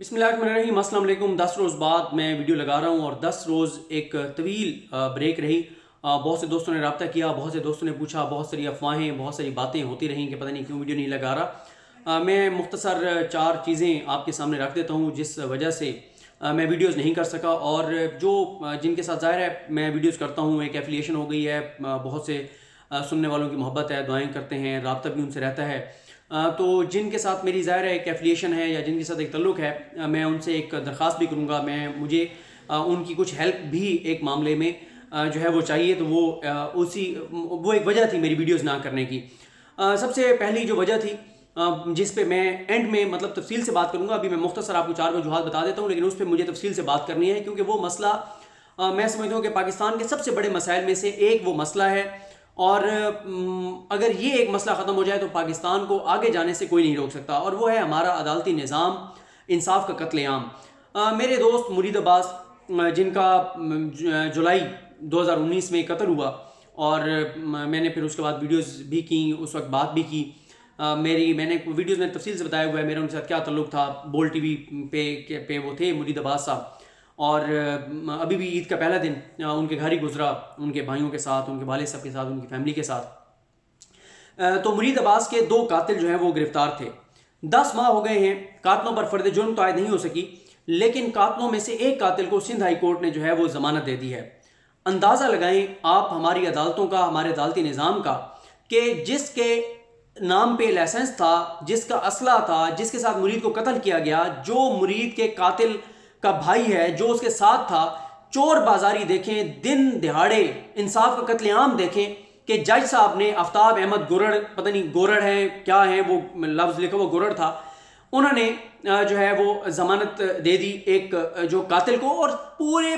बिस्मिल्लाहिर्रहमानिर्रहीम, अस्सलाम वालेकुम। 10 रोज़ बाद मैं वीडियो लगा रहा हूँ और 10 रोज़ एक तवील ब्रेक रही। बहुत से दोस्तों ने रब्ता किया, बहुत से दोस्तों ने पूछा, बहुत सारी अफवाहें, बहुत सारी बातें होती रहीं कि पता नहीं क्यों वीडियो नहीं लगा रहा। मैं मुख्तसर 4 चीज़ें आपके सामने रख देता हूँ जिस वजह से मैं वीडियोज़ नहीं कर सका। और जो जिनके साथ ज़ाहिर है मैं वीडियोज़ करता हूँ, एक एफिलिएशन हो गई है, बहुत से सुनने वालों की मोहब्बत है, दुआएं करते हैं, रब्ता भी उनसे रहता है। तो जिनके साथ मेरी ज़ाहिर है एक एफिलिएशन है या जिनके साथ एक तल्लुक़ है, मैं उनसे एक दरख्वास्त भी करूँगा। मुझे उनकी कुछ हेल्प भी एक मामले में जो है वो चाहिए। तो वो एक वजह थी मेरी वीडियोज़ ना करने की। सबसे पहली जो वजह थी जिस पे मैं एंड में मतलब तफसील से बात करूँगा। अभी मैं मुख्तसर आपको 4 वजूहात बता देता हूँ, लेकिन उस पर मुझे तफसील से बात करनी है क्योंकि वो मसला मैं समझता हूँ कि पाकिस्तान के सबसे बड़े मसाइल में से एक वो मसला है। और अगर ये एक मसला ख़त्म हो जाए तो पाकिस्तान को आगे जाने से कोई नहीं रोक सकता, और वो है हमारा अदालती निज़ाम, इंसाफ का कत्लेआम। मेरे दोस्त मुरीद अब्बास जिनका जुलाई 2019 में कत्ल हुआ, और मैंने फिर उसके बाद वीडियोस भी की, उस वक्त बात भी की। मैंने वीडियोस में तफसील से बताया हुआ है मेरा उनके साथ क्या ताल्लुक़ था। बोल टीवी पे वो थे मुरीद अब्बास साहब, और अभी भी ईद का पहला दिन उनके घर ही गुजरा, उनके भाइयों के साथ, उनके वालिद साहब के साथ, उनकी फैमिली के साथ। तो मुरीद अब्बास के 2 कातिल जो हैं वो गिरफ्तार थे। 10 माह हो गए हैं, कातिलों पर फर्द जुर्म तो आयद नहीं हो सकी, लेकिन कातिलों में से एक कातिल को सिंध हाई कोर्ट ने जो है वो जमानत दे दी है। अंदाज़ा लगाएं आप हमारी अदालतों का, हमारे अदालती निज़ाम का, कि जिसके नाम पे लाइसेंस था, जिसका असला था, जिसके साथ मुरीद को कत्ल किया गया, जो मुरीद के कातिल का भाई है, जो उसके साथ था, चोर बाजारी देखें, दिन दिहाड़े इंसाफ का कत्लेआम देखें कि जज साहब ने आफ्ताब अहमद गुरड़, पता नहीं गुरड़ है क्या है वो लफ्ज़ लिखा, वो गुरड़ था, उन्होंने जो है वो ज़मानत दे दी एक जो कातिल को। और पूरे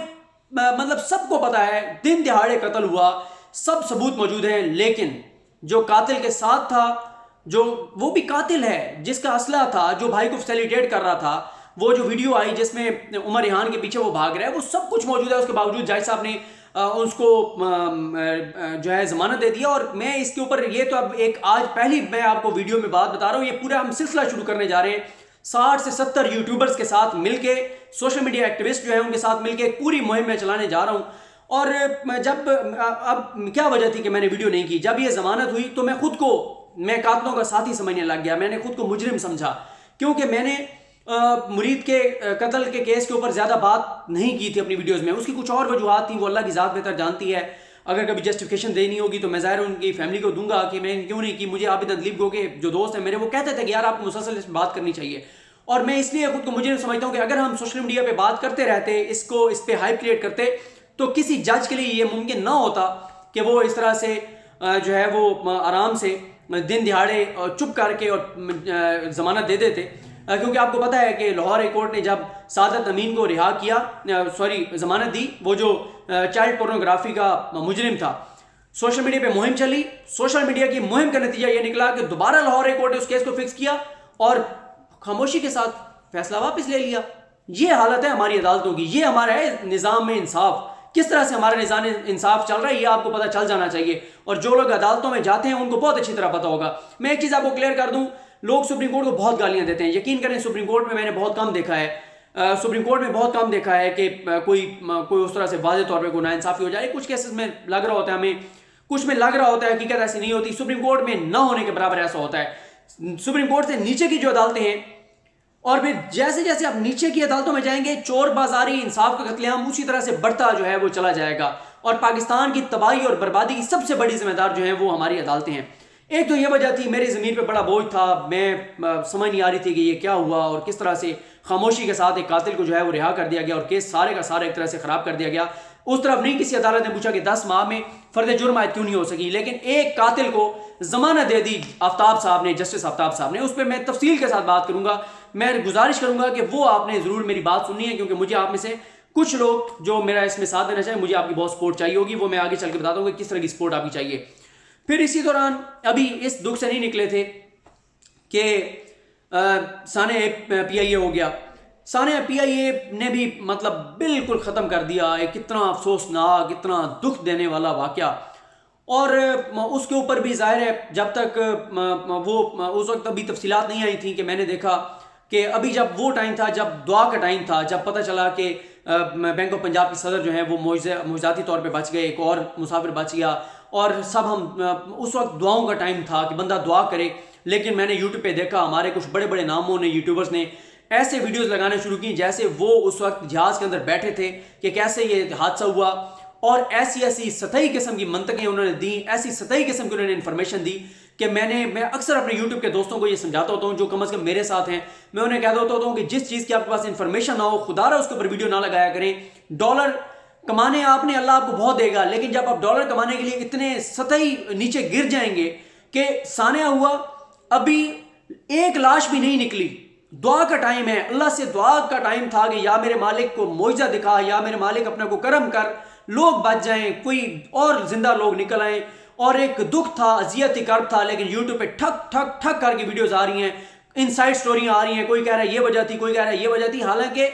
मतलब सबको पता है दिन दिहाड़े कत्ल हुआ, सब सबूत मौजूद हैं, लेकिन जो कातिल के साथ था, जो वो भी कातिल है, जिसका असला था, जो भाई को फैसिलिटेट कर रहा था, वो जो वीडियो आई जिसमें उमर रिहान के पीछे वो भाग रहा है, वो सब कुछ मौजूद है। उसके बावजूद जज साहब ने उसको जो है जमानत दे दिया। और मैं इसके ऊपर ये तो अब एक आज पहली मैं आपको वीडियो में बात बता रहा हूँ, ये पूरा हम सिलसिला शुरू करने जा रहे हैं 60 से 70 यूट्यूबर्स के साथ मिलके, सोशल मीडिया एक्टिविस्ट जो है उनके साथ मिलके एक पूरी मुहिम में चलाने जा रहा हूँ। और जब अब क्या वजह थी कि मैंने वीडियो नहीं की, जब ये जमानत हुई तो मैं कातिलों का साथी समझने लग गया, मैंने खुद को मुजरिम समझा, क्योंकि मैंने मुरीद के कत्ल के केस के ऊपर ज़्यादा बात नहीं की थी अपनी वीडियोस में। उसकी कुछ और वजूहात थी, वो अल्लाह की ज़ात बेहतर जानती है। अगर कभी जस्टिफिकेशन देनी होगी तो मैं ज़ाहिर उनकी फैमिली को दूंगा कि मैं क्यों नहीं की। मुझे आबिद अदलीब गो के जो दोस्त हैं मेरे, वो कहते थे कि यार आपको मुसलसल इस पर बात करनी चाहिए, और मैं इसलिए खुद को मुझे समझता हूँ कि अगर हम सोशल मीडिया पर बात करते रहते, इस पर हाइप क्रिएट करते, तो किसी जज के लिए ये मुमकिन ना होता कि वो इस तरह से जो है वो आराम से दिन दिहाड़े चुप करके और ज़मानत दे देते। क्योंकि आपको पता है कि लाहौर हाई कोर्ट ने जब सादत अमीन को रिहा किया, जमानत दी, वो जो चाइल्ड पोर्नोग्राफी का मुजरिम था, सोशल मीडिया पे मुहिम चली। सोशल मीडिया की मुहिम का नतीजा ये निकला कि दोबारा लाहौर हाई कोर्ट ने उस केस को फिक्स किया और खामोशी के साथ फैसला वापस ले लिया। ये हालत है हमारी अदालतों की, ये हमारा है निज़ाम में इंसाफ। किस तरह से हमारा निज़ाम इंसाफ चल रहा है ये आपको पता चल जाना चाहिए, और जो लोग अदालतों में जाते हैं उनको बहुत अच्छी तरह पता होगा। मैं एक चीज़ आपको क्लियर कर दूं, लोग सुप्रीम कोर्ट को बहुत गालियां देते हैं। यकीन करें सुप्रीम कोर्ट में मैंने बहुत कम देखा है, सुप्रीम कोर्ट में बहुत कम देखा है कि कोई उस तरह से वाज़ेह तौर पे कोई नाइंसाफ़ी हो जाए। कुछ केसेस में लग रहा होता है हमें, कुछ में लग रहा होता है, हकीकत ऐसी नहीं होती। सुप्रीम कोर्ट में ना होने के बराबर ऐसा होता है। सुप्रीम कोर्ट से नीचे की जो अदालतें हैं, और फिर जैसे जैसे आप नीचे की अदालतों में जाएंगे, चोर बाजारी, इंसाफ का कत्लेआम उसी तरह से बढ़ता जो है वो चला जाएगा, और पाकिस्तान की तबाही और बर्बादी की सबसे बड़ी जिम्मेदार जो है वो हमारी अदालतें हैं। एक तो ये वजह थी, मेरी ज़मीन पे बड़ा बोझ था, मैं समझ नहीं आ रही थी कि ये क्या हुआ और किस तरह से खामोशी के साथ एक कातिल को जो है वो रिहा कर दिया गया और केस सारे का सारा एक तरह से ख़राब कर दिया गया। उस तरफ नहीं किसी अदालत ने पूछा कि 10 माह में फर्द जुर्म आयद क्यों नहीं हो सकी, लेकिन एक कातिल को जमानत दे दी आफ्ताब साहब ने, जस्टिस आफ्ताब साहब ने। उस पर मैं तफसील के साथ बात करूँगा। मैं गुजारिश करूँगा कि वो आपने ज़रूर मेरी बात सुननी है, क्योंकि मुझे आप में से कुछ लोग जो मेरा इसमें साथ देना चाहिए, मुझे आपकी बहुत सपोर्ट चाहिए होगी। वो मैं आगे चल के बताता हूँ कि किस तरह की सपोर्ट आपकी चाहिए। फिर इसी दौरान अभी इस दुख से नहीं निकले थे कि साने PIA हो गया। साने PIA ने भी मतलब बिल्कुल ख़त्म कर दिया। एक कितना अफसोसनाक, इतना दुख देने वाला वाक़या। और उसके ऊपर भी ज़ाहिर है जब तक वो उस वक्त अभी तफसीलात नहीं आई थी कि मैंने देखा कि अभी जब वो टाइम था, जब दुआ का टाइम था, जब पता चला कि बैंक ऑफ पंजाब के सदर जो हैं वो मुआवजाती तौर पे बच गए, एक और मुसाफिर बच गया, और सब हम उस वक्त दुआओं का टाइम था कि बंदा दुआ करे। लेकिन मैंने यूट्यूब पे देखा हमारे कुछ बड़े बड़े नामों ने, यूट्यूबर्स ने ऐसे वीडियोस लगाने शुरू की जैसे वो उस वक्त जहाज के अंदर बैठे थे कि कैसे ये हादसा हुआ, और ऐसी ऐसी सतही किस्म की मंतकें उन्होंने दी, ऐसी सतही किस्म की उन्होंने इन्फॉर्मेशन दी कि मैं अक्सर अपने यूट्यूब के दोस्तों को ये समझाता होता हूँ जो कम अज़ कम मेरे साथ हैं। मैं उन्हें कहता होता हूँ कि जिस चीज़ की आपके पास इन्फॉर्मेशन ना हो, खुदारा उसके ऊपर वीडियो ना लगाया करें। डॉलर कमाने आपने, अल्लाह आपको बहुत देगा, लेकिन जब आप डॉलर कमाने के लिए इतने सतही नीचे गिर जाएंगे कि सानिया हुआ, अभी एक लाश भी नहीं निकली, दुआ का टाइम है, अल्लाह से दुआ का टाइम था कि या मेरे मालिक को मुआवजा दिखा, या मेरे मालिक अपने को करम कर, लोग बच जाएं, कोई और जिंदा लोग निकल आए। और एक दुख था, अजियत कर्ब था, लेकिन यूट्यूब पे ठक ठक ठक करके वीडियोस आ रही हैं, इनसाइड स्टोरियां आ रही हैं, कोई कह रहा है ये वजह थी, कोई कह रहा है ये वजह थी। हालांकि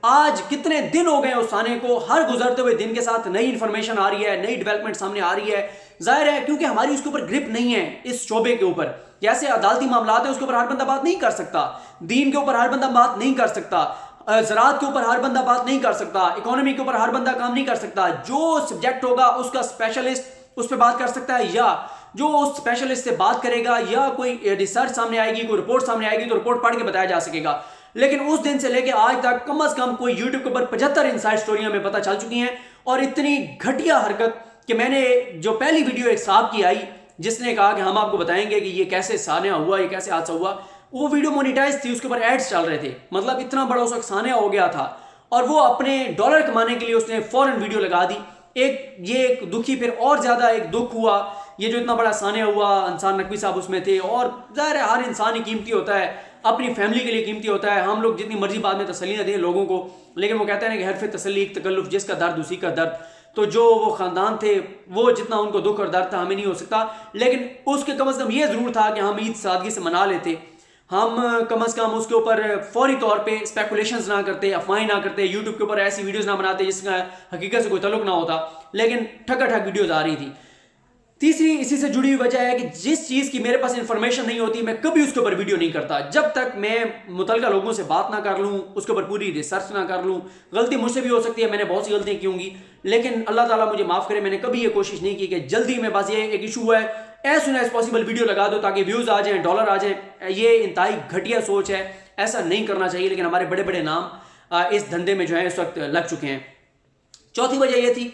आज कितने दिन हो गए उस साने को, हर गुजरते हुए दिन के साथ नई इंफॉर्मेशन आ रही है, नई डेवलपमेंट सामने आ रही है। जाहिर है क्योंकि हमारी उसके ऊपर ग्रिप नहीं है इस शोबे के ऊपर। जैसे अदालती मामलात है उसके ऊपर हर बंदा बात नहीं कर सकता, दीन के ऊपर हर बंदा बात नहीं कर सकता, ज़राअत के ऊपर हर बंदा बात नहीं कर सकता, इकोनॉमी के ऊपर हर बंदा काम नहीं कर सकता। जो सब्जेक्ट होगा उसका स्पेशलिस्ट उस पर बात कर सकता है, या जो उस स्पेशलिस्ट से बात करेगा, या कोई रिसर्च सामने आएगी, कोई रिपोर्ट सामने आएगी तो रिपोर्ट पढ़ के बताया जा सकेगा। लेकिन उस दिन से लेकर आज तक कम से कम कोई यूट्यूब के ऊपर 75 इनसाइड स्टोरियां में पता चल चुकी हैं। और इतनी घटिया हरकत कि मैंने जो पहली वीडियो एक साहब की आई जिसने कहा कि हम आपको बताएंगे कि ये कैसे सानिया हुआ, ये कैसे हादसा हुआ, वो वीडियो मोनिटाइज थी, उसके ऊपर एड्स चल रहे थे, मतलब इतना बड़ा उस वक्त सानिया हो गया था। और वो अपने डॉलर कमाने के लिए उसने फौरन वीडियो लगा दी। एक दुखी, फिर और ज्यादा एक दुख हुआ, ये जो इतना बड़ा सानिया हुआ, अंसार नकवी साहब उसमें थे। और जाहिर है हर इंसान ही कीमती होता है, अपनी फैमिली के लिए कीमती होता है। हम लोग जितनी मर्जी बाद में तसल्लियाँ दें लोगों को, लेकिन वो कहते हैं कि हरफ तसल्ली एक तकल्लुफ, जिसका दर्द उसी का दर्द। तो जो वो खानदान थे, वो जितना उनको दुख और दर्द था हमें नहीं हो सकता, लेकिन उसके कम अज़ कम ये ज़रूर था कि हम ईद सादगी से मना लेते, हम कम अज़ कम उसके ऊपर फौरी तौर पे स्पेकुलेशंस ना करते, अफवाहें ना करते, यूट्यूब के ऊपर ऐसी वीडियोस ना बनाते जिसका हकीकत से कोई तल्लुक ना होता। लेकिन ठकाठक वीडियोस आ रही थी। तीसरी इसी से जुड़ी हुई वजह है कि जिस चीज़ की मेरे पास इंफॉर्मेशन नहीं होती मैं कभी उसके ऊपर वीडियो नहीं करता, जब तक मैं मुतलका लोगों से बात ना कर लूँ, उसके ऊपर पूरी रिसर्च ना कर लूँ। गलती मुझसे भी हो सकती है, मैंने बहुत सी गलतियाँ की होंगी, लेकिन अल्लाह ताला मुझे माफ़ करे, मैंने कभी ये कोशिश नहीं की कि जल्दी में बस ये एक इशू है as soon as possible video लगा दो ताकि व्यूज़ आ जाएँ, डॉलर आ जाए। ये इंतहाई घटिया सोच है, ऐसा नहीं करना चाहिए। लेकिन हमारे बड़े बड़े नाम इस धंधे में जो है इस वक्त लग चुके हैं। चौथी वजह यह थी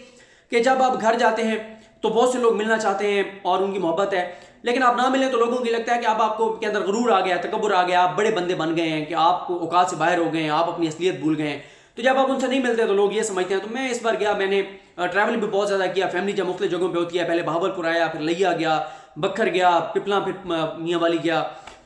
कि जब आप घर जाते हैं तो बहुत से लोग मिलना चाहते हैं और उनकी मोहब्बत है, लेकिन आप ना मिलें तो लोगों की लगता है कि अब आपको के अंदर गुरूर आ गया, तकब्बुर आ गया, आप बड़े बंदे बन गए हैं, कि आप औकात से बाहर हो गए हैं, आप अपनी असलियत भूल गए हैं। तो जब आप उनसे नहीं मिलते तो लोग ये समझते हैं। तो मैं इस बार गया, मैंने ट्रैवल भी बहुत ज़्यादा किया, फैमिली जब मुख्तलिफ जगहों पर होती है, पहले बहावलपुर आया, फिर लिया गया, बखर गया, पिपला, फिर मियाँ वाली गया,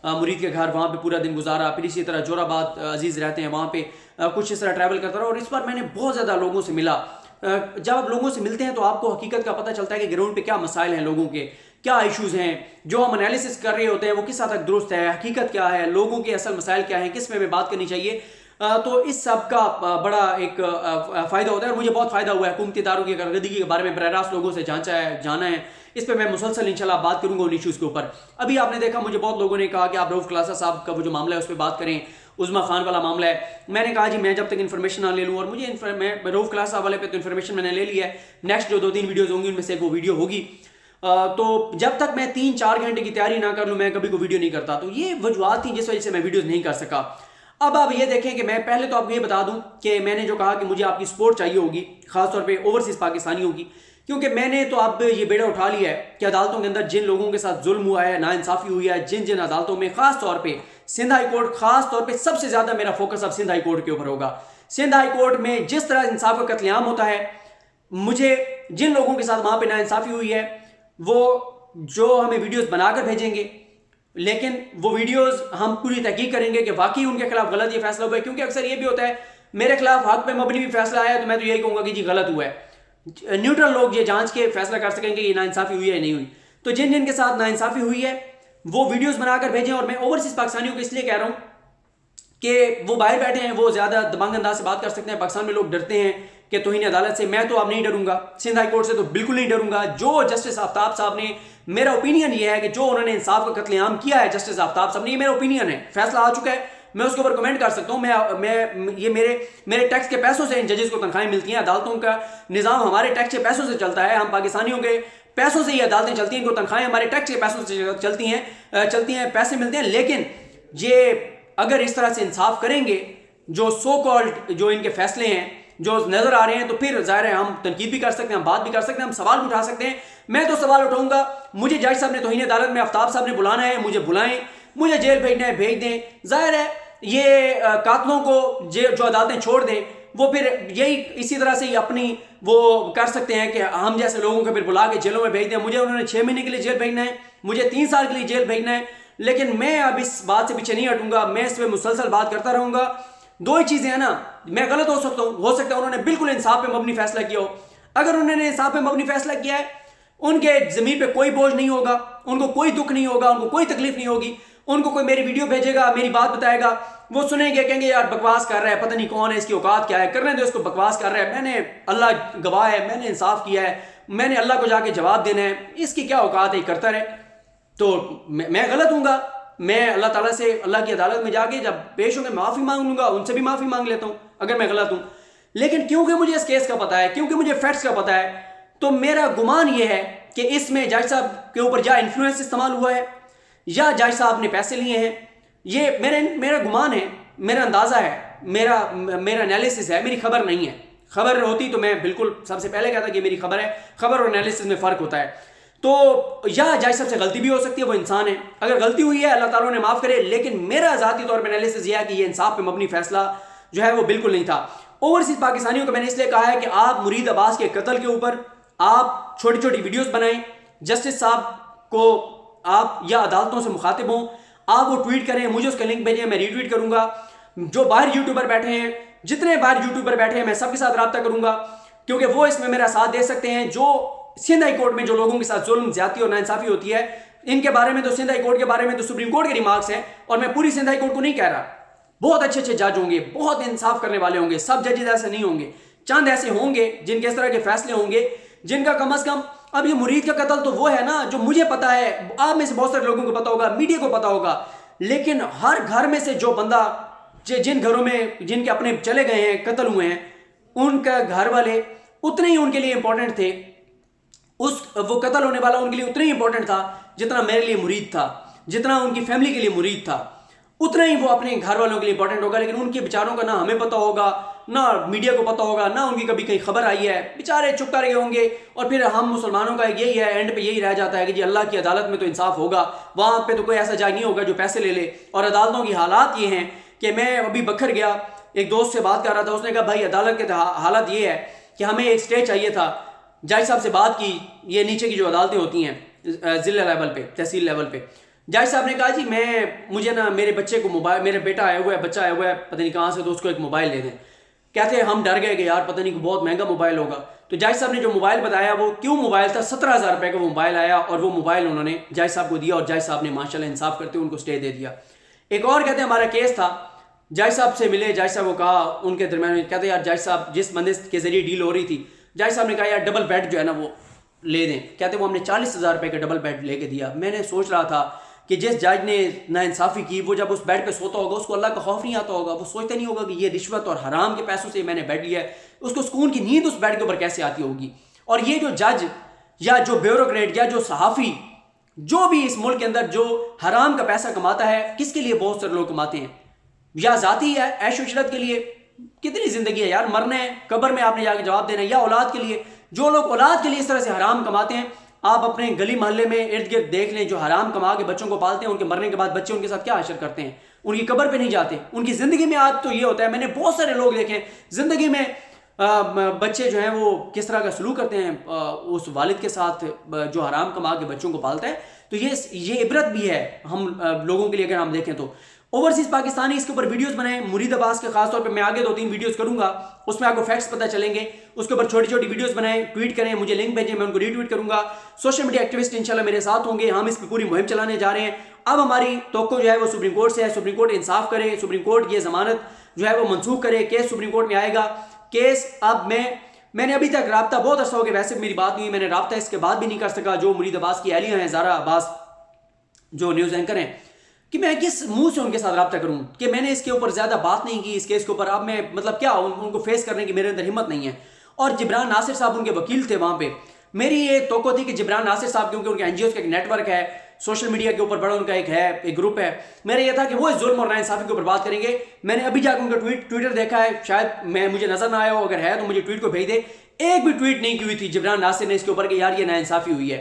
मुरीद के घर, वहाँ पे पूरा दिन गुजारा, फिर इसी तरह जोराबाद अजीज़ रहते हैं वहाँ पे कुछ इस तरह ट्रैवल करता रहा। और इस बार मैंने बहुत ज़्यादा लोगों से मिला। जब आप लोगों से मिलते हैं तो आपको हकीकत का पता चलता है कि ग्राउंड पे क्या मसाइल हैं, लोगों के क्या इश्यूज़ हैं, जो हम एनालिसिस कर रहे होते हैं वो किस हद तक दुरुस्त है, हकीकत क्या है, लोगों के असल मसाइल क्या हैं, किस में बात करनी चाहिए। तो इस सब का बड़ा एक फ़ायदा होता है और मुझे बहुत फ़ायदा हुआ है। हुकूमती इदारों की कारकर्दगी के बारे में बराह रास्त लोगों से जाना है। इस पर मैं मुसलसल इंशाल्लाह बात करूंगा उन इशूज़ के ऊपर। अभी आपने देखा, मुझे बहुत लोगों ने कहा कि आप रऊफ़ क्लासा साहब का वो जो मामला है उस पर बात करें, उज़मा खान वाला मामला है। मैंने कहा जी मैं जब तक इन्फॉर्मेशन ना ले लूँ, और मुझे मैं रऊफ़ क्लासा वाले पे तो इन्फॉर्मेशन मैंने ले लिया है, नेक्स्ट जो 2-3 वीडियोज़ होंगी उनमें से वो वीडियो होगी। तो जब तक मैं 3-4 घंटे की तैयारी ना कर लूँ मैं कभी को वीडियो नहीं करता। तो ये वजूहत थी जिस वजह से मैं वीडियोज़ नहीं कर सका। अब आप ये देखें कि मैं पहले तो आपको ये बता दूं कि मैंने जो कहा कि मुझे आपकी सपोर्ट चाहिए होगी, खासतौर पे ओवरसीज़ पाकिस्तानियों की, क्योंकि मैंने तो अब ये बेड़ा उठा लिया है कि अदालतों के अंदर जिन लोगों के साथ जुल्म हुआ है, नाइंसाफ़ी हुई है, जिन जिन अदालतों में, खास तौर पे सिंध हाई कोर्ट, खास तौर पे सबसे ज़्यादा मेरा फोकस अब सिंध हाई कोर्ट के ऊपर होगा। सिंध हाई कोर्ट में जिस तरह इंसाफ का कत्लेआम होता है, मुझे जिन लोगों के साथ वहाँ पर नाइंसाफ़ी हुई है वो जो हमें वीडियोज़ बनाकर भेजेंगे, लेकिन वो वीडियोस हम पूरी तहकीक करेंगे कि वाकई उनके खिलाफ गलत ये फैसला हुआ है। क्योंकि अक्सर ये भी होता है मेरे खिलाफ हक पे मबनी भी फैसला आया तो मैं तो यही कहूँगा कि जी गलत हुआ है। न्यूट्रल लोग ये जांच के फैसला कर सकेंगे ये नाइंसाफ़ी हुई है या नहीं हुई। तो जिन जिन के साथ नाइंसाफ़ी हुई है वो वीडियोज़ बनाकर भेजें। और मैं ओवरसीज़ पाकिस्तानियों को इसलिए कह रहा हूँ कि वो बाहर बैठे हैं, वो ज़्यादा दबंग अंदाज से बात कर सकते हैं। पाकिस्तान में लोग डरते हैं कि तौहीन अदालत से, मैं तो अब नहीं डरूंगा, सिंध हाई कोर्ट से तो बिल्कुल नहीं डरूंगा। जो जस्टिस आफ्ताब साहब ने, मेरा ओपिनियन ये है कि जो उन्होंने इंसाफ का कत्लेआम किया है जस्टिस आफ्ताब साहब ने, ये मेरा ओपिनियन है, फैसला आ चुका है, मैं उसके ऊपर कमेंट कर सकता हूँ। मैं ये मेरे टैक्स के पैसों से इन जजेस को तनख्वाहें मिलती हैं। अदालतों का निज़ाम हमारे टैक्स के पैसों से चलता है, हम पाकिस्तानियों के पैसों से ही अदालतें चलती हैं, इनको तनख्वाहें हमारे टैक्स के पैसों से चलती हैं, पैसे मिलते हैं। लेकिन ये अगर इस तरह से इंसाफ करेंगे, जो सो कॉल्ड जो इनके फैसले हैं जो नजर आ रहे हैं, तो फिर जाहिर है हम तनकीद भी कर सकते हैं, हम बात भी कर सकते हैं, हम सवाल भी उठा सकते हैं। मैं तो सवाल उठाऊंगा, मुझे जज साहब ने तौहीन अदालत में आफ्ताब साहब ने बुलाना है, मुझे बुलाएं, मुझे जेल भेजना है भेज दें। जाहिर है ये कातलों को जो अदालतें छोड़ दें, वो फिर यही इसी तरह से ही अपनी वो कर सकते हैं कि हम जैसे लोगों को फिर बुला के जेलों में भेज दें। मुझे उन्होंने 6 महीने के लिए जेल भेजना है, मुझे 3 साल के लिए जेल भेजना है, लेकिन मैं अब इस बात से पीछे नहीं हटूंगा, मैं इस पर मुसलसल बात करता रहूंगा। दो ही चीजें हैं ना, मैं गलत हो सकता है उन्होंने बिल्कुल इंसाफ पे मबनी फैसला किया हो। अगर उन्होंने इंसाफ पे मबनी फैसला किया है, उनके जमीन पे कोई बोझ नहीं होगा, उनको कोई दुख नहीं होगा, उनको कोई तकलीफ नहीं होगी। उनको कोई मेरी वीडियो भेजेगा, मेरी बात बताएगा, वो सुनेंगे, कहेंगे यार बकवास कर रहा है, पता नहीं कौन है, इसकी औकात क्या है, करने दो इसको, बकवास कर रहा है, मैंने अल्लाह गवाह है, मैंने इंसाफ किया है, मैंने अल्लाह को जाके जवाब देना है, इसकी क्या औकात है, करता रहे। तो मैं गलत हूँगा, मैं अल्लाह ताला से अल्लाह की अदालत में जाके जब पेश होंगे माफ़ी मांग लूंगा, उनसे भी माफ़ी मांग लेता हूँ अगर मैं गलत हूँ। लेकिन क्योंकि मुझे इस केस का पता है, क्योंकि मुझे फैक्ट्स का पता है, तो मेरा गुमान ये है कि इसमें जज साहब के ऊपर या इन्फ्लुएंस इस्तेमाल हुआ है या जज साहब ने पैसे लिए हैं। ये मेरा गुमान है, मेरा अंदाज़ा है, मेरा एनालिसिस है, मेरी खबर नहीं है। खबर होती तो मैं बिल्कुल सबसे पहले कहता कि मेरी खबर है। खबर और एनालिसिस में फ़र्क होता है। तो या जज साहब से गलती भी हो सकती है, वो इंसान है, अगर गलती हुई है अल्लाह ताला ने माफ़ करे। लेकिन मेरा ज़ाती तौर पर एनालिसिस यह है कि ये इंसाफ पे मबनी फैसला जो है वो बिल्कुल नहीं था। ओवरसीज पाकिस्तानियों को मैंने इसलिए कहा है कि आप मुरीद अब्बास के कत्ल के ऊपर आप छोटी छोटी वीडियोस बनाएं, जस्टिस साहब को आप या अदालतों से मुखातिब हों, आप वो ट्वीट करें, मुझे उसका लिंक भेजें, मैं रीट्वीट करूंगा। जो बाहर यूट्यूबर बैठे हैं, जितने बाहर यूट्यूबर बैठे हैं, मैं सबके साथ रब्ता करूंगा, क्योंकि वो इसमें मेरा साथ दे सकते हैं। जो सिंध हाई कोर्ट में जो लोगों के साथ जुल्म, ज्यादती और नाइंसाफी होती है, इनके बारे में तो सिंध हाई कोर्ट के बारे में तो सुप्रीम कोर्ट के रिमार्क्स हैं, और मैं पूरी सिंध हाई कोर्ट को नहीं कह रहा। बहुत अच्छे अच्छे जज होंगे, बहुत इंसाफ करने वाले होंगे, सब जजेस ऐसे नहीं होंगे, चंद ऐसे होंगे जिनके इस तरह के फैसले होंगे, जिनका कम अज कम, अब ये मुरीद का कत्ल तो वो है ना जो मुझे पता है, आप में से बहुत सारे लोगों को पता होगा, मीडिया को पता होगा, लेकिन हर घर में से जो बंदा, जिन घरों में जिनके अपने चले गए हैं, कत्ल हुए हैं, उनका घर वाले उतने ही उनके लिए इंपॉर्टेंट थे, वो कत्ल होने वाला उनके लिए उतना ही इंपॉर्टेंट था जितना मेरे लिए मुरीद था, जितना उनकी फैमिली के लिए मुरीद था, उतना ही वो अपने घर वालों के लिए इंपॉर्टेंट होगा। लेकिन उनके बेचारों का ना हमें पता होगा, ना मीडिया को पता होगा, ना उनकी कभी कहीं खबर आई है, बेचारे चुप कर गए होंगे। और फिर हम मुसलमानों का यही है, एंड पे यही रह जाता है कि जी अल्लाह की अदालत में तो इंसाफ होगा, वहाँ पे तो कोई ऐसा जज नहीं होगा जो पैसे ले ले। और अदालतों की हालात ये हैं कि मैं अभी बखर गया, एक दोस्त से बात कर रहा था, उसने कहा भाई अदालत के हालत ये है कि हमें एक स्टे चाहिए था। जज साहब से बात की, ये नीचे की जो अदालतें होती हैं जिला लेवल पे, तहसील लेवल पे, जज साहब ने कहा जी मुझे ना मेरे बच्चे को मोबाइल, मेरा बेटा आया हुआ है, बच्चा आया हुआ है पता नहीं कहाँ से, तो उसको एक मोबाइल ले दें। कहते हैं हम डर गए कि यार पता नहीं बहुत महंगा मोबाइल होगा। तो जज साहब ने जो मोबाइल बताया वो क्यों मोबाइल था, 17,000 रुपये का मोबाइल आया, और वो मोबाइल उन्होंने जज साहब को दिया, और जज साहब ने माशाल्लाह इंसाफ करते हुए उनको स्टे दे दिया। एक और कहते हैं हमारा केस था, जज साहब से मिले, जज साहब को कहा उनके दरमियान में, कहते यार जज साहब जिस बंदे के जरिए डील हो रही थी, जज साहब ने कहा यार डबल बेड जो है ना वो ले दें। कहते वो हमने 40,000 रुपये का डबल बेड लेके दिया। मैंने सोच रहा था कि जिस जज ने नाइंसाफ़ी की, वो जब उस बेड पे सोता होगा उसको अल्लाह का खौफ नहीं आता होगा, वो सोचता नहीं होगा कि ये रिश्वत और हराम के पैसों से मैंने बेड लिया है, उसको सुकून की नींद उस बेड के ऊपर कैसे आती होगी। और ये जो जज या जो ब्यूरोक्रेट या जो सहाफ़ी, जो भी इस मुल्क के अंदर जो हराम का पैसा कमाता है, किसके लिए बहुत सारे लोग कमाते हैं, या ज़ाती है ऐश इशरत के लिए, कितनी ज़िंदगी है यार, मरना है, कब्र में आपने जाके जवाब देना है, या औलाद के लिए। जो लोग औलाद के लिए इस तरह से हराम कमाते हैं, आप अपने गली मोहल्ले में इर्द गिर्द देख लें, जो हराम कमा के बच्चों को पालते हैं, उनके मरने के बाद बच्चे उनके साथ क्या हशर करते हैं, उनकी कब्र पे नहीं जाते। उनकी ज़िंदगी में आज तो ये होता है, मैंने बहुत सारे लोग देखे ज़िंदगी में बच्चे जो हैं वो किस तरह का सलूक करते हैं उस वालिद के साथ जो हराम कमा के बच्चों को पालता है। तो ये इबरत भी है हम लोगों के लिए, अगर हम देखें तो। ओवरसीज पाकिस्तानी इसके ऊपर वीडियोस बनाए, मुरीद अब्बास के खासतौर पे मैं आगे 2-3 वीडियोस करूंगा, उसमें आपको फैक्ट्स पता चलेंगे। उसके ऊपर छोटी छोटी वीडियोस बनाएं, ट्वीट करें, मुझे लिंक भेजें, मैं उनको रीट्वीट करूंगा। सोशल मीडिया एक्टिविस्ट इंशाल्लाह मेरे साथ होंगे, हम इस पर पूरी मुहिम चलाने जा रहे हैं। अब हमारी तवक्को जो है वो सुप्रीम कोर्ट से है, सुप्रीम कोर्ट इंसाफ करे, सुप्रीम कोर्ट ये जमानत जो है वो मनसूख करे, केस सुप्रीम कोर्ट में आएगा। केस अब मैंने अभी तक राब्ता बहुत अर्सा हो गया, वैसे मेरी बात नहीं, मैंने राब्ता इसके बाद भी नहीं कर सका। जो मुरीद अब्बास की अहलिया हैं, ज़ारा अब्बास जो न्यूज़ एंकर हैं, कि मैं किस मुंह से उनके साथ रब्ता करूं कि मैंने इसके ऊपर ज़्यादा बात नहीं की इस केस के ऊपर। अब मैं मतलब क्या उनको फेस करने की मेरे अंदर हिम्मत नहीं है। और जिब्रान नासिर साहब उनके वकील थे वहां पे। मेरी ये तोक़ो थी कि जिब्रान नासिर साहब, क्योंकि उनके एनजीओ का एक नेटवर्क है, सोशल मीडिया के ऊपर बड़ा उनका एक ग्रुप है, मेरा ये था कि वो इस जुल्म और नाइंसाफी के ऊपर बात करेंगे। मैंने अभी जाकर उनका ट्विटर देखा है, शायद मुझे नजर ना आया हो, अगर है तो मुझे ट्वीट को भेज दे। एक भी ट्वीट नहीं की हुई थी जिब्रान नासिर ने इसके ऊपर कि यार ये नाइंसाफी हुई है।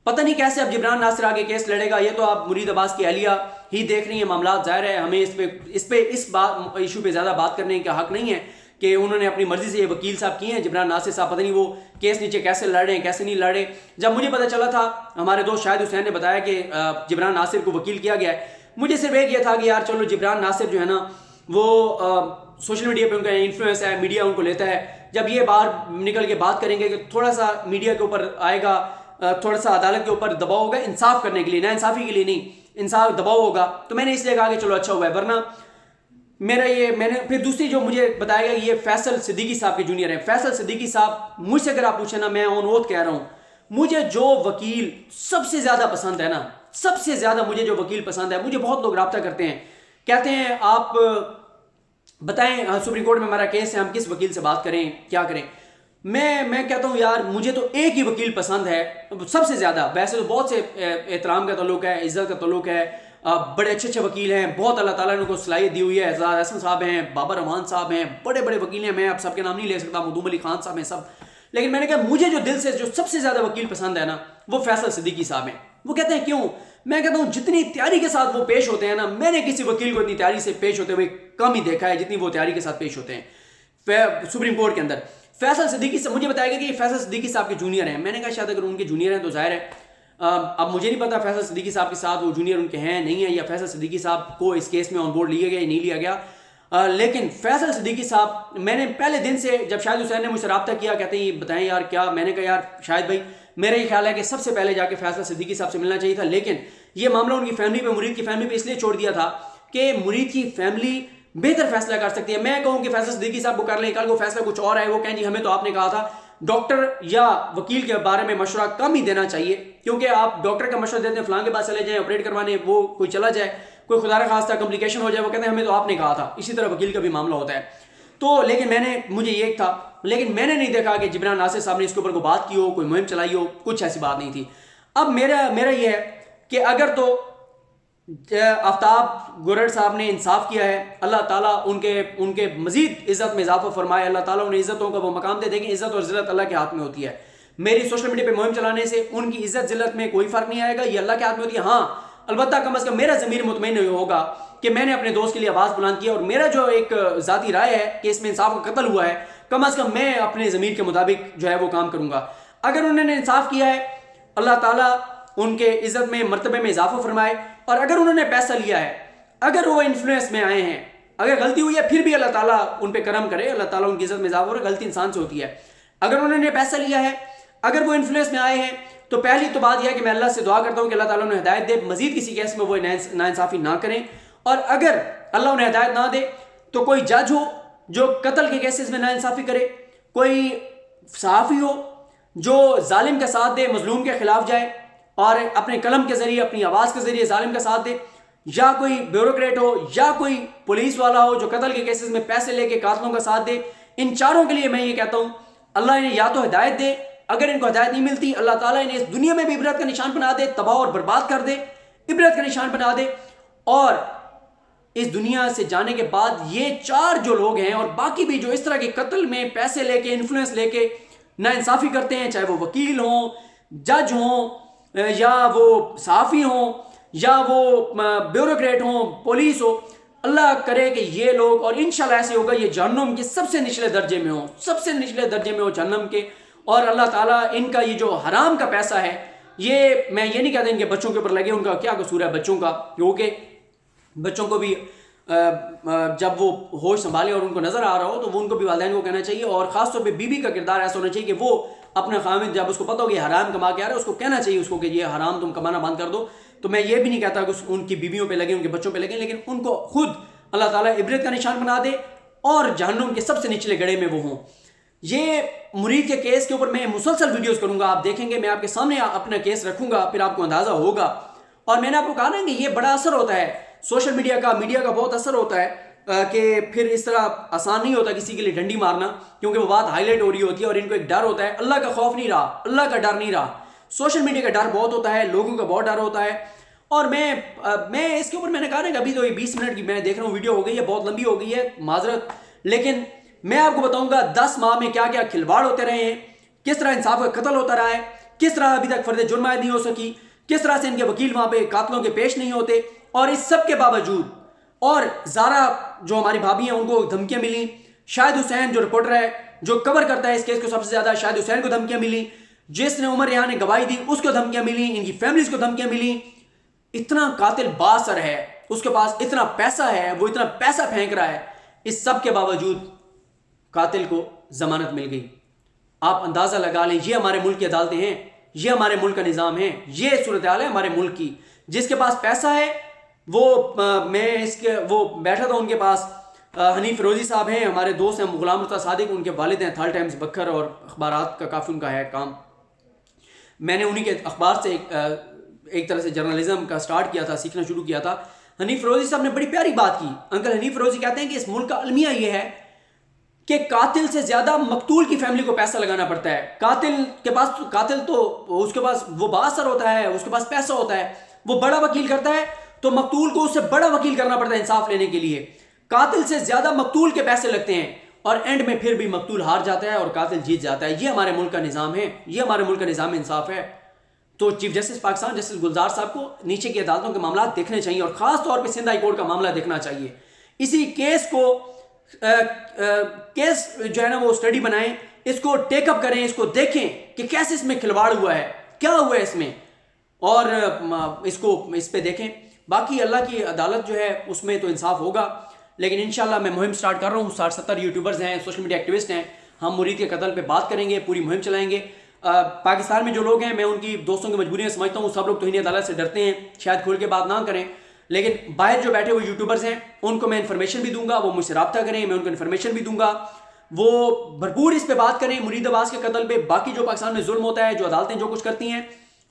पता नहीं कैसे अब जिब्रान नासिर आगे केस लड़ेगा। ये तो आप मुरीद अब्बास की अहलिया ही देख रही है मामला। जाहिर है हमें इस बात इशू पे ज़्यादा बात करने का हक नहीं है कि उन्होंने अपनी मर्जी से ये वकील साहब किए हैं। जिब्रान नासिर साहब पता नहीं वो केस नीचे कैसे लड़ रहे हैं कैसे नहीं लड़ रहे। जब मुझे पता चला था, हमारे दोस्त शाहिद हुसैन ने बताया कि जिब्रान नासिर को वकील किया गया है, मुझे सिर्फ एक ये था कि यार चलो जिब्रान नासिर जो है ना वो सोशल मीडिया पे उनका इन्फ्लुएंस है, मीडिया उनको लेता है। जब ये बाहर निकल के बात करेंगे कि थोड़ा सा मीडिया के ऊपर आएगा, थोड़ा सा अदालत के ऊपर दबाव होगा इंसाफ करने के लिए, ना इंसाफी के लिए नहीं, इंसाफ दबाव होगा, तो मैंने इसलिए कहा कि चलो अच्छा हुआ है। वरना मैंने फिर दूसरी जो मुझे बताया गया, ये फैसल सिद्दीकी साहब के जूनियर हैं। फैसल सिद्दीकी साहब, मुझसे अगर आप पूछे ना, मैं ऑन ओथ कह रहा हूं, मुझे जो वकील सबसे ज्यादा पसंद है ना, सबसे ज्यादा मुझे जो वकील पसंद है, मुझे बहुत लोग रब्ता करते हैं, कहते हैं आप बताएं सुप्रीम कोर्ट में हमारा केस है, हम किस वकील से बात करें, क्या करें। मैं कहता हूं यार मुझे तो एक ही वकील पसंद है सबसे ज्यादा। वैसे तो बहुत से एहतराम का ताल्लुक है, इज्जत का ताल्लुक है, बड़े अच्छे अच्छे वकील हैं, बहुत अल्लाह ताला ने उनको सलाहियत दी हुई है। एजाज हसन साहब हैं, बाबर रहमान साहब हैं, बड़े बड़े वकील हैं। मैं अब सबके नाम नहीं ले सकता, मधुम अली खान साहब हैं सब। लेकिन मैंने कहा मुझे जो दिल से जो सबसे ज्यादा वकील पसंद है ना, वो फैसल सिद्दीकी साहब हैं। वो कहते हैं क्यों? मैं कहता हूं जितनी तैयारी के साथ वो पेश होते हैं ना, मैंने किसी वकील को इतनी तैयारी से पेश होते हुए कम ही देखा है जितनी वो तैयारी के साथ पेश होते हैं सुप्रीम कोर्ट के अंदर। फैसल सिद्दीकी से मुझे बताया गया कि फैसल सिद्दीकी साहब के जूनियर हैं। मैंने कहा शायद अगर उनके जूनियर हैं तो जाहिर है, अब मुझे नहीं पता फैसल सिद्दीकी साहब के साथ वो जूनियर उनके हैं नहीं है, या फैसल सिद्दीकी साहब को इस केस में ऑन बोर्ड लिया गया या नहीं लिया गया। लेकिन फैसल सिद्दीकी साहब, मैंने पहले दिन से जब शाहिद हुसैन ने मुझसे रब्ता किया, कहते हैं ये बताएं यार क्या, मैंने कहा यार शाहिद भाई मेरा ये ख्याल है कि सबसे पहले जाके फैसल सिद्दीकी साहब से मिलना चाहिए था, लेकिन ये मामला उनकी फैमिली पे, मुरीद की फैमिली पे इसलिए छोड़ दिया था कि मुरीद की फैमिली बेहतर फैसला कर सकती है। मैं कहूं कि फैसल सिद्दीकी साहब को कर लें, कल को फैसला कुछ और है, वो कहें जी हमें तो आपने कहा था। डॉक्टर या वकील के बारे में मशवरा कम ही देना चाहिए, क्योंकि आप डॉक्टर का मशवरा देते हैं फलां के पास चले जाएं ऑपरेट करवाने, वो कोई चला जाए, कोई खुदा न खास्ता कॉम्प्लिकेशन हो जाए, वो कहते हैं हमें तो आपने कहा था। इसी तरह वकील का भी मामला होता है। तो लेकिन मुझे ये था, लेकिन मैंने नहीं देखा कि जिब्रान नासिर साहब ने इसके ऊपर कोई बात की हो, कोई मुहिम चलाई हो, कुछ ऐसी बात नहीं थी। अब मेरा ये है कि अगर तो आफ्ताब गुरर साहब ने इंसाफ किया है, अल्लाह ताला उनके मजीद इज्जत में इजाफा फरमाए, अल्लाह ताला उन्हें इज्जतों का वो मकाम दे। देखें इज्जत और जिल्लत अल्लाह के हाथ में होती है। मेरी सोशल मीडिया पे मुहिम चलाने से उनकी इज्जत जिल्लत में कोई फर्क नहीं आएगा, ये अल्लाह के हाथ में होती है। हाँ अलबत्ता कम अज कम मेरा ज़मीर मुतमईन नहीं होगा कि मैंने अपने दोस्त के लिए आवाज़ बुलंद की, और मेरा जो एक ज़ाती राय है कि इसमें इंसाफ का कत्ल हुआ है, कम अज कम मैं अपने ज़मीर के मुताबिक जो है वो काम करूँगा। अगर उन्होंने इंसाफ किया है, अल्लाह ताला उनके इज्जत में मर्तबे में इजाफा फरमाए। और अगर उन्होंने पैसा लिया है, अगर वो इन्फ्लुएंस में आए हैं, अगर गलती हुई है फिर भी अल्लाह ताला उन पे करम करे, अल्लाह ताला उनकी इज्जत में इजाफा करे। गलती इंसान से होती है। अगर उन्होंने पैसा लिया है, अगर वो इन्फ्लुएंस में आए हैं, तो पहली तो बात यह है कि मैं अल्लाह से दुआ करता हूं कि अल्लाह ताला उन्हें हिदायत दे, मजीद किसी केस में वो नाइंसाफी ना करें। और अगर अल्लाह उन्हें हिदायत ना दे तो कोई जज हो जो कत्ल के केसेस में नाइंसाफी करे, कोई सहाफ़ी हो जो जालिम का साथ दे, मजलूम के खिलाफ जाए और अपने कलम के जरिए, अपनी आवाज़ के जरिए जालिम का साथ दे, या कोई ब्यूरोक्रेट हो या कोई पुलिस वाला हो जो कत्ल के केसेस में पैसे लेके कातलों का साथ दे। इन चारों के लिए मैं ये कहता हूँ अल्लाह इन्हें या तो हिदायत दे, अगर इनको हिदायत नहीं मिलती अल्लाह ताला इन्हें इस दुनिया में भी इबरत का निशान बना दे, तबाह और बर्बाद कर दे, इबरत का निशान बना दे। और इस दुनिया से जाने के बाद ये चार जो लोग हैं और बाकी भी जो इस तरह के कत्ल में पैसे लेके, इन्फ्लुएंस लेके नाइंसाफी करते हैं, चाहे वो वकील हों, जज हों, या वो सहाफ़ी हों, या वो ब्यूरोक्रेट हों, पुलिस हो, अल्लाह करे कि ये लोग, और इंशाल्लाह ऐसे होगा, ये जहन्नुम के सबसे निचले दर्जे में हो, सबसे निचले दर्जे में हो जहन्नुम के। और अल्लाह ताला इनका ये जो हराम का पैसा है, ये मैं ये नहीं कहता इनके बच्चों के ऊपर लगे, उनका क्या कसूर है बच्चों का, क्योंकि बच्चों को भी जब वो होश संभाले और उनको नज़र आ रहा हो तो वो उनको भी वालिदैन को कहना चाहिए। और ख़ासतौर पे बीबी का किरदार ऐसा होना चाहिए कि वो अपना खामिद, जब उसको पता हो कि हराम कमा के आ रहा है, उसको कहना चाहिए उसको कि ये हराम तुम कमाना बंद कर दो। तो मैं ये भी नहीं कहता कि उनकी बीवियों पे लगे, उनके बच्चों पे लगे, लेकिन उनको खुद अल्लाह ताला इबरत का निशान बना दे और जहन्नुम के सबसे निचले गड़े में वो हों। ये मुरीद के केस के ऊपर मैं मुसलसल वीडियोस करूंगा, आप देखेंगे, मैं आपके सामने अपना केस रखूंगा, फिर आपको अंदाज़ा होगा। और मैंने आपको कहा ना कि ये बड़ा असर होता है सोशल मीडिया का बहुत असर होता है कि फिर इस तरह आसान नहीं होता किसी के लिए डंडी मारना, क्योंकि वो बात हाईलाइट हो रही होती है और इनको एक डर होता है। अल्लाह का खौफ नहीं रहा, अल्लाह का डर नहीं रहा, सोशल मीडिया का डर बहुत होता है, लोगों का बहुत डर होता है। और मैं इसके ऊपर मैंने कहा ना कि अभी तो ये 20 मिनट की मैं देख रहा हूँ वीडियो हो गई है, बहुत लंबी हो गई है, माजरत। लेकिन मैं आपको बताऊंगा 10 माह में क्या क्या खिलवाड़ होते रहे हैं, किस तरह इंसाफ का कत्ल होता रहा है, किस तरह अभी तक फर्द जुर्म नहीं हो सकी, किस तरह से इनके वकील वहां पे कातलों के पेश नहीं होते। और इस सब के बावजूद, और ज़ारा जो हमारी भाभी हैं उनको धमकियां मिली, शाहिद हुसैन जो रिपोर्टर है जो कवर करता है इस केस को सबसे ज्यादा, शाहिद हुसैन को धमकियां मिली, जिसने उमर रियान ने गवाही दी उसको धमकियां मिली, इनकी फैमिलीज को धमकियां मिली। इतना कातिल बासर है, उसके पास इतना पैसा है, वो इतना पैसा फेंक रहा है, इस सब के बावजूद कातिल को जमानत मिल गई। आप अंदाजा लगा लें, ये हमारे मुल्क की अदालतें हैं, ये हमारे मुल्क का निज़ाम है, ये सूरत हाल है हमारे मुल्क की। जिसके पास पैसा है वो वो बैठा था उनके पास, हनीफ फिरोजी साहब हैं, हमारे दोस्त हैं, गुलाम मुर्तज़ा सादिक उनके वालिद हैं, थर्ड टाइम्स बखर और अखबारात का काफ़ी उनका है काम। मैंने उन्हीं के अखबार से एक तरह से जर्नलिज्म का स्टार्ट किया था, सीखना शुरू किया था। हनीफ फिरोजी साहब ने बड़ी प्यारी बात की। अंकल हनीफ फिरोजी कहते हैं कि इस मुल्क का अलमिया ये है कि कातिल से ज्यादा मकतूल की फैमिली को पैसा लगाना पड़ता है। कातिल तो उसके पास वो बासर होता है, उसके पास पैसा होता है, वो बड़ा वकील करता है तो मकतूल को उससे बड़ा वकील करना पड़ता है इंसाफ लेने के लिए। कातिल से ज्यादा मकतूल के पैसे लगते हैं और एंड में फिर भी मकतूल हार जाता है और कातिल जीत जाता है। ये हमारे मुल्क का निज़ाम है, ये हमारे मुल्क का निज़ाम इंसाफ है। तो चीफ जस्टिस पाकिस्तान जस्टिस गुलजार साहब को नीचे की अदालतों के मामला देखने चाहिए और खास तौर पे सिंध हाई कोर्ट का मामला देखना चाहिए। इसी केस को केस जो है ना वो स्टडी बनाएं, इसको टेकअप करें, इसको देखें कि कैसे इसमें खिलवाड़ हुआ है, क्या हुआ है इसमें, और इसको इस पे देखें। बाकी अल्लाह की अदालत जो है उसमें तो इंसाफ होगा। लेकिन इंशाल्लाह मैं मुहिम स्टार्ट कर रहा हूँ, 60-70 यूट्यूबर्स हैं, सोशल मीडिया एक्टिविस्ट हैं, हम मुरीद के कत्ल पे बात करेंगे, पूरी मुहिम चलाएंगे। पाकिस्तान में जो लोग हैं, मैं उनकी दोस्तों की मजबूरियाँ समझता हूँ, सब लोग तौहीन अदालत से डरते हैं, शायद खुल के बात ना करें, लेकिन बाहर जो बैठे हुए यूट्यूबर्स हैं उनको मैं इन्फॉर्मेशन भी दूंगा, वो मुझसे रब्ता करें, मैं उनको इन्फॉर्मेशन भी दूंगा, वो भरपूर इस पे बात करें मुरीद अब्बास के कत्ल पे, बाकी जो पाकिस्तान में जुल्म होता है, जो अदालतें जो कुछ करती हैं,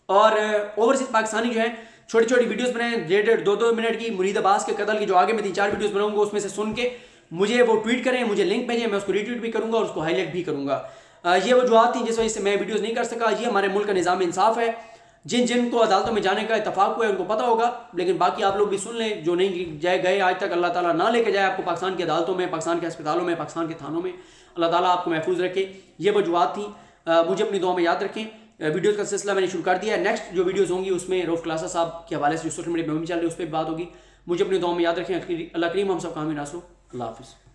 और ओवरसीज पाकिस्तानी जो है छोटी छोटी वीडियोस बनाए 1.5-2 मिनट की मुरीद अब्बास के कत्ल की, जो आगे मैं 3-4 वीडियोस बनाऊंगा, उसमें से सुन के मुझे वो ट्वीट करें, मुझे लिंक भेजें, मैं उसको रीट्वीट भी करूंगा और उसको हाईलाइट भी करूंगा। ये वजूहत थी जिस वजह से मैं वीडियोस नहीं कर सका। ये हमारे मुल्क का निज़ाम इंसाफ है। जिनको अदालतों में जाने का इतफाक हुआ है उनको पता होगा, लेकिन बाकी आप लोग भी सुन लें, जो नहीं गए आज तक, अल्लाह ताला ना लेके जाए आपको पाकिस्तान की अदालतों में, पाकिस्तान के अस्पतालों में, पाकिस्तान के थानों में। अल्लाह ताला आपको महफूज रखे। ये वजूहत थी, मुझे अपनी दुआ में याद रखें। वीडियोस का सिलसिला मैंने शुरू कर दिया है। नेक्स्ट जो वीडियोस होंगी उसमें रऊफ क्लासा साहब के हवाले से जो सोशल मीडिया में चल रही है उस पर भी बात होगी। मुझे अपनी दुआ में याद रखें। अल्लाह करीम हम सब कामयाब नासो। अल्लाह हाफिज़।